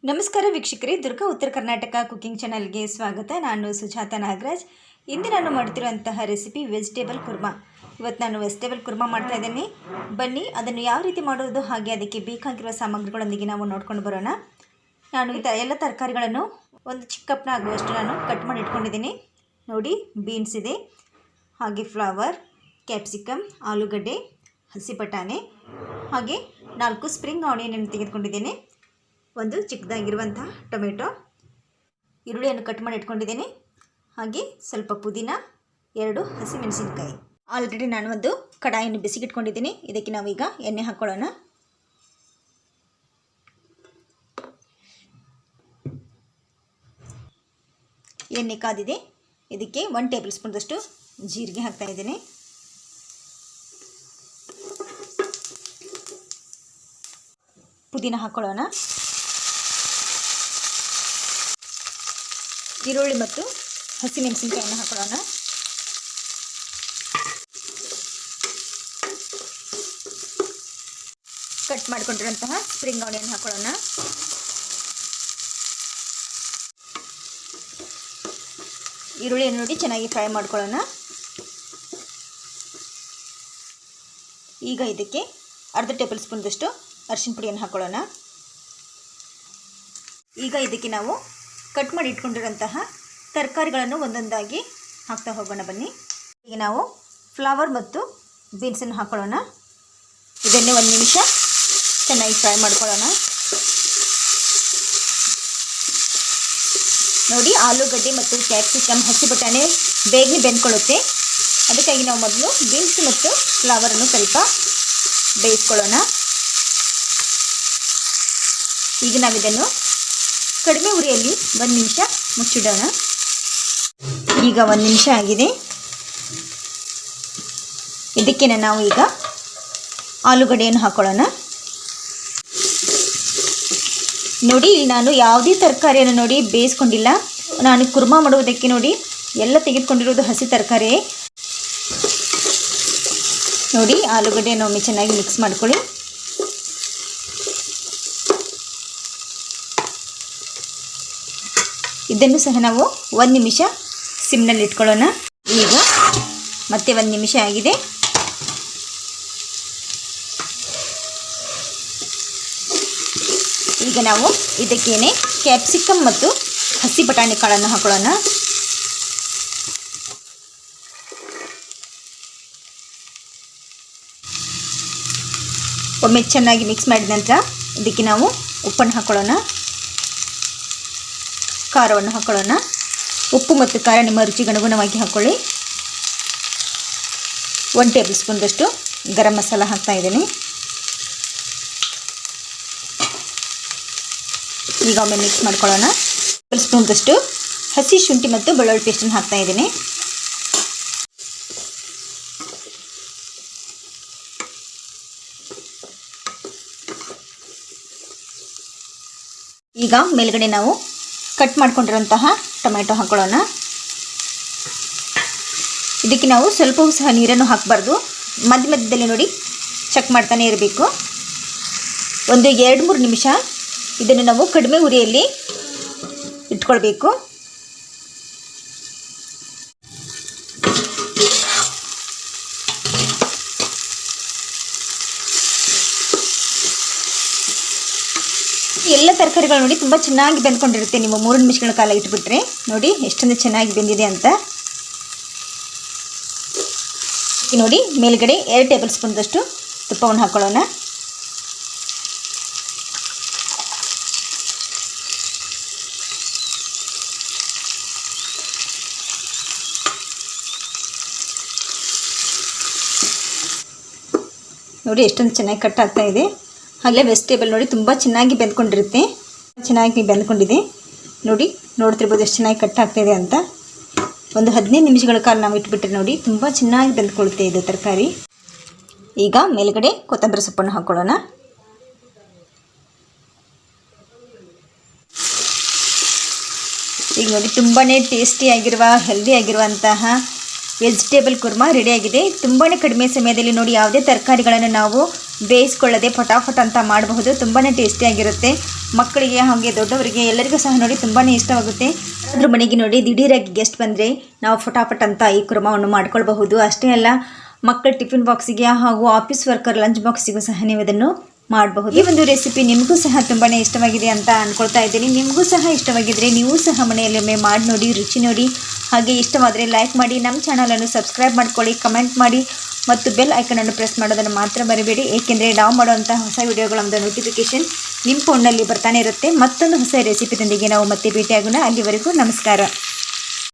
ನಮಸ್ಕಾರ ವೀಕ್ಷಕರೇ, ದುರ್ಗಾ ಉತ್ತರ ಕರ್ನಾಟಕ ಕುಕಿಂಗ್ ಚಾನಲ್ಗೆ ಸ್ವಾಗತ. ನಾನು ಸುಜಾತ ನಾಗರಾಜ್. ಇಂದು ನಾನು ಮಾಡ್ತಿರುವಂತಹ ರೆಸಿಪಿ ವೆಜಿಟೇಬಲ್ ಕುರ್ಮಾ. ಇವತ್ತು ನಾನು ವೆಜಿಟೇಬಲ್ ಕುರ್ಮಾ ಮಾಡ್ತಾ ಇದ್ದೀನಿ. ಬನ್ನಿ ಅದನ್ನು ಯಾವ ರೀತಿ ಮಾಡೋದು ಹಾಗೆ ಅದಕ್ಕೆ ಬೇಕಾಗಿರುವ ಸಾಮಗ್ರಿಗಳೊಂದಿಗೆ ನಾವು ನೋಡ್ಕೊಂಡು ಬರೋಣ. ನಾನು ಎಲ್ಲ ತರಕಾರಿಗಳನ್ನು ಒಂದು ಚಿಕ್ಕ ಕಪ್ನ ಆಗುವಷ್ಟು ನಾನು ಕಟ್ ಮಾಡಿ ಇಟ್ಕೊಂಡಿದ್ದೀನಿ. ನೋಡಿ, ಬೀನ್ಸ್ ಇದೆ, ಹಾಗೆ ಫ್ಲವರ್, ಕ್ಯಾಪ್ಸಿಕಮ್, ಆಲೂಗಡ್ಡೆ, ಹಸಿ ಬಟಾಣಿ, ಹಾಗೆ 4 ಸ್ಪ್ರಿಂಗ್ ಆನಿಯನ್ ತೆಗೆದುಕೊಂಡಿದ್ದೀನಿ. ಒಂದು ಚಿಕ್ಕದಾಗಿರುವಂಥ ಟೊಮೆಟೊ, ಈರುಳ್ಳಿಯನ್ನು ಕಟ್ ಮಾಡಿ ಇಟ್ಕೊಂಡಿದ್ದೀನಿ. ಹಾಗೆ ಸ್ವಲ್ಪ ಪುದೀನ, 2 ಹಸಿಮೆಣಸಿನಕಾಯಿ. ಆಲ್ರೆಡಿ ನಾನು ಒಂದು ಕಡಾಯಿಯನ್ನು ಬಿಸಿಗಿಟ್ಕೊಂಡಿದ್ದೀನಿ. ಇದಕ್ಕೆ ನಾವೀಗ ಎಣ್ಣೆ ಹಾಕ್ಕೊಳ್ಳೋಣ. ಎಣ್ಣೆ ಕಾದಿದೆ. ಇದಕ್ಕೆ 1 ಟೇಬಲ್ ಸ್ಪೂನ್ದಷ್ಟು ಜೀರಿಗೆ ಹಾಕ್ತಾ ಇದ್ದೀನಿ. ಪುದೀನ ಹಾಕ್ಕೊಳ್ಳೋಣ. ಈರುಳ್ಳಿ ಮತ್ತು ಹಸಿಮೆಣಸಿನಕಾಯಿಯನ್ನು ಹಾಕೊಳ್ಳೋಣ. ಕಟ್ ಮಾಡಿಕೊಂಡಿರುವಂತಹ ಸ್ಪ್ರಿಂಗ್ ಆನಿಯನ್ ಹಾಕೊಳ್ಳೋಣ. ಈರುಳ್ಳಿಯನ್ನು ನೋಡಿ ಚೆನ್ನಾಗಿ ಫ್ರೈ ಮಾಡ್ಕೊಳ್ಳೋಣ. ಈಗ ಇದಕ್ಕೆ 1/2 ಟೇಬಲ್ ಸ್ಪೂನ್ದಷ್ಟು ಅರಿಶಿನ ಪುಡಿಯನ್ನು ಹಾಕೊಳ್ಳೋಣ. ಈಗ ಇದಕ್ಕೆ ನಾವು ಕಟ್ ಮಾಡಿ ಇಟ್ಕೊಂಡಿರೋಂತಹ ತರಕಾರಿಗಳನ್ನು ಒಂದೊಂದಾಗಿ ಹಾಕ್ತಾ ಹೋಗೋಣ. ಬನ್ನಿ, ಈಗ ನಾವು ಫ್ಲವರ್ ಮತ್ತು ಬೀನ್ಸನ್ನು ಹಾಕೊಳ್ಳೋಣ. ಇದನ್ನೇ 1 ನಿಮಿಷ ಚೆನ್ನಾಗಿ ಫ್ರೈ ಮಾಡ್ಕೊಳ್ಳೋಣ. ನೋಡಿ, ಆಲೂಗಡ್ಡೆ ಮತ್ತು ಕ್ಯಾಪ್ಸಿಕಮ್, ಹಸಿ ಬಟಾಣಿ ಬೇಗನೆ ಬೆಂದ್ಕೊಳ್ಳುತ್ತೆ. ಅದಕ್ಕಾಗಿ ನಾವು ಮೊದಲು ಬೀನ್ಸ್ ಮತ್ತು ಫ್ಲವರನ್ನು ಸ್ವಲ್ಪ ಬೇಯಿಸ್ಕೊಳ್ಳೋಣ. ಈಗ ನಾವಿದನ್ನು ಕಡಿಮೆ ಉರಿಯಲ್ಲಿ 1 ನಿಮಿಷ ಮುಚ್ಚಿಡೋಣ. ಈಗ 1 ನಿಮಿಷ ಆಗಿದೆ. ಇದಕ್ಕೆ ನಾವು ಈಗ ಆಲೂಗಡ್ಡೆಯನ್ನು ಹಾಕೊಳ್ಳೋಣ. ನೋಡಿ, ನಾನು ಯಾವುದೇ ತರಕಾರಿಯನ್ನು ನೋಡಿ ಬೇಯಿಸ್ಕೊಂಡಿಲ್ಲ. ನಾನು ಕುರ್ಮಾ ಮಾಡುವುದಕ್ಕೆ ನೋಡಿ ಎಲ್ಲ ತೆಗೆದುಕೊಂಡಿರೋದು ಹಸಿ ತರಕಾರಿ. ನೋಡಿ, ಆಲೂಗಡ್ಡೆಯನ್ನು ಒಮ್ಮೆ ಚೆನ್ನಾಗಿ ಮಿಕ್ಸ್ ಮಾಡ್ಕೊಳ್ಳಿ. ಇದನ್ನು ಸಹ ನಾವು 1 ನಿಮಿಷ ಸಿಮ್ನಲ್ಲಿ ಇಟ್ಕೊಳ್ಳೋಣ. ಈಗ ಮತ್ತೆ 1 ನಿಮಿಷ ಆಗಿದೆ. ಈಗ ನಾವು ಇದಕ್ಕೇನೆ ಕ್ಯಾಪ್ಸಿಕಮ್ ಮತ್ತು ಹಸಿ ಬಟಾಣಿ ಕಾಳನ್ನು ಹಾಕೊಳ್ಳೋಣ. ಒಮ್ಮೆ ಚೆನ್ನಾಗಿ ಮಿಕ್ಸ್ ಮಾಡಿದ ನಂತರ ಇದಕ್ಕೆ ನಾವು ಉಪ್ಪನ್ನು ಹಾಕೊಳ್ಳೋಣ, ಖಾರವನ್ನು ಹಾಕೊಳ್ಳೋಣ. ಉಪ್ಪು ಮತ್ತು ಖಾರ ನಿಮ್ಮ ರುಚಿಗೆ ಅನುಗುಣವಾಗಿ ಹಾಕ್ಕೊಳ್ಳಿ. 1 ಟೇಬಲ್ ಸ್ಪೂನ್ದಷ್ಟು ಗರಂ ಮಸಾಲ ಹಾಕ್ತಾ ಇದ್ದೀನಿ. ಈಗ ಒಮ್ಮೆ ಮಿಕ್ಸ್ ಮಾಡ್ಕೊಳ್ಳೋಣ. 1 ಟೇಬಲ್ ಸ್ಪೂನ್ದಷ್ಟು ಹಸಿ ಶುಂಠಿ ಮತ್ತು ಬೆಳ್ಳುಳ್ಳಿ ಪೇಸ್ಟನ್ನು ಹಾಕ್ತಾ ಇದ್ದೀನಿ. ಈಗ ಮೇಲ್ಗಡೆ ನಾವು ಕಟ್ ಮಾಡ್ಕೊಂಡಿರುವಂತಹ ಟೊಮೆಟೊ ಹಾಕೊಳ್ಳೋಣ. ಇದಕ್ಕೆ ನಾವು ಸ್ವಲ್ಪವೂ ಸಹ ನೀರನ್ನು ಹಾಕಬಾರ್ದು. ಮಧ್ಯದಲ್ಲಿ ನೋಡಿ ಚೆಕ್ ಮಾಡ್ತಾನೆ ಇರಬೇಕು. ಒಂದು 2-3 ನಿಮಿಷ ಇದನ್ನು ನಾವು ಕಡಿಮೆ ಉರಿಯಲ್ಲಿ ಇಟ್ಕೊಳ್ಬೇಕು. ಎಲ್ಲ ತರಕಾರಿಗಳು ನೋಡಿ ತುಂಬ ಚೆನ್ನಾಗಿ ಬೆಂದ್ಕೊಂಡಿರುತ್ತೆ. ನೀವು 3 ನಿಮಿಷಗಳ ಕಾಲ ಇಟ್ಬಿಟ್ರೆ ನೋಡಿ ಎಷ್ಟೊಂದು ಚೆನ್ನಾಗಿ ಬೆಂದಿದೆ ಅಂತ. ನೋಡಿ, ಮೇಲ್ಗಡೆ 2 ಟೇಬಲ್ ಸ್ಪೂನ್ದಷ್ಟು ತುಪ್ಪವನ್ನು ಹಾಕೊಳ್ಳೋಣ. ನೋಡಿ ಎಷ್ಟೊಂದು ಚೆನ್ನಾಗಿ ಕಟ್ ಆಗ್ತಾ ಇದೆ. ಹಾಗೆ ವೆಜಿಟೇಬಲ್ ನೋಡಿ ತುಂಬ ಚೆನ್ನಾಗಿ ಬೆಂದ್ಕೊಂಡಿರುತ್ತೆ. ಚೆನ್ನಾಗಿ ಬೆಂದ್ಕೊಂಡಿದೆ. ನೋಡಿ, ನೋಡ್ತಿರ್ಬೋದು ಎಷ್ಟು ಚೆನ್ನಾಗಿ ಕಟ್ ಆಗ್ತಾಯಿದೆ ಅಂತ. ಒಂದು 15 ನಿಮಿಷಗಳ ಕಾಲ ನಾವು ಇಟ್ಬಿಟ್ರೆ ನೋಡಿ ತುಂಬ ಚೆನ್ನಾಗಿ ಬೆಂದ್ಕೊಳ್ಳುತ್ತೆ ಇದು ತರಕಾರಿ. ಈಗ ಮೇಲ್ಗಡೆ ಕೊತ್ತಂಬರಿ ಸೊಪ್ಪನ್ನು ಹಾಕ್ಕೊಳ್ಳೋಣ. ಈಗ ನೋಡಿ, ತುಂಬಾ ಟೇಸ್ಟಿಯಾಗಿರುವ ಹೆಲ್ದಿ ಆಗಿರುವಂತಹ ವೆಜಿಟೇಬಲ್ ಕುರ್ಮಾ ರೆಡಿಯಾಗಿದೆ. ತುಂಬಾ ಕಡಿಮೆ ಸಮಯದಲ್ಲಿ ನೋಡಿ ಯಾವುದೇ ತರಕಾರಿಗಳನ್ನು ನಾವು ಬೇಯಿಸ್ಕೊಳ್ಳದೆ ಫಟಾಫಟ್ ಅಂತ ಮಾಡಬಹುದು. ತುಂಬಾ ಟೇಸ್ಟಿಯಾಗಿರುತ್ತೆ. ಮಕ್ಕಳಿಗೆ ಹಾಗೆ ದೊಡ್ಡವರಿಗೆ ಎಲ್ಲರಿಗೂ ಸಹ ನೋಡಿ ತುಂಬಾ ಇಷ್ಟವಾಗುತ್ತೆ. ಅದ್ರ ಮನೆಗೆ ನೋಡಿ ದಿಢೀರಾಗಿ ಗೆಸ್ಟ್ ಬಂದರೆ ನಾವು ಫಟಾಫಟ್ ಅಂತ ಈ ಕುರ್ಮಾವನ್ನು ಮಾಡ್ಕೊಳ್ಬಹುದು. ಅಷ್ಟೇ ಅಲ್ಲ, ಮಕ್ಕಳ ಟಿಫಿನ್ ಬಾಕ್ಸಿಗೆ ಹಾಗೂ ಆಫೀಸ್ ವರ್ಕರ್ ಲಂಚ್ ಬಾಕ್ಸಿಗೂ ಸಹ ನೀವು ಇದನ್ನು ಮಾಡಬಹುದು. ಈ ಒಂದು ರೆಸಿಪಿ ನಿಮಗೂ ಸಹ ತುಂಬಾ ಇಷ್ಟವಾಗಿದೆ ಅಂತ ಅಂದ್ಕೊಳ್ತಾ ಇದ್ದೀನಿ. ನಿಮಗೂ ಸಹ ಇಷ್ಟವಾಗಿದ್ದರೆ ನೀವು ಸಹ ಮನೆಯಲ್ಲೊಮ್ಮೆ ಮಾಡಿ ನೋಡಿ, ರುಚಿ ನೋಡಿ. ಹಾಗೆ ಇಷ್ಟವಾದರೆ ಲೈಕ್ ಮಾಡಿ, ನಮ್ಮ ಚಾನಲನ್ನು ಸಬ್ಸ್ಕ್ರೈಬ್ ಮಾಡ್ಕೊಳ್ಳಿ, ಕಮೆಂಟ್ ಮಾಡಿ ಮತ್ತು ಬೆಲ್ ಐಕನನ್ನು ಪ್ರೆಸ್ ಮಾಡೋದನ್ನು ಮಾತ್ರ ಮರಿಬೇಡಿ. ಏಕೆಂದರೆ ನಾವು ಮಾಡುವಂಥ ಹೊಸ ವಿಡಿಯೋಗಳ ಒಂದು ನೋಟಿಫಿಕೇಷನ್ ನಿಮ್ಮ ಫೋನ್ನಲ್ಲಿ ಬರ್ತಾನೆ ಇರುತ್ತೆ. ಮತ್ತೊಂದು ಹೊಸ ರೆಸಿಪಿಯೊಂದಿಗೆ ನಾವು ಮತ್ತೆ ಭೇಟಿಯಾಗೋಣ. ಅಲ್ಲಿವರೆಗೂ ನಮಸ್ಕಾರ.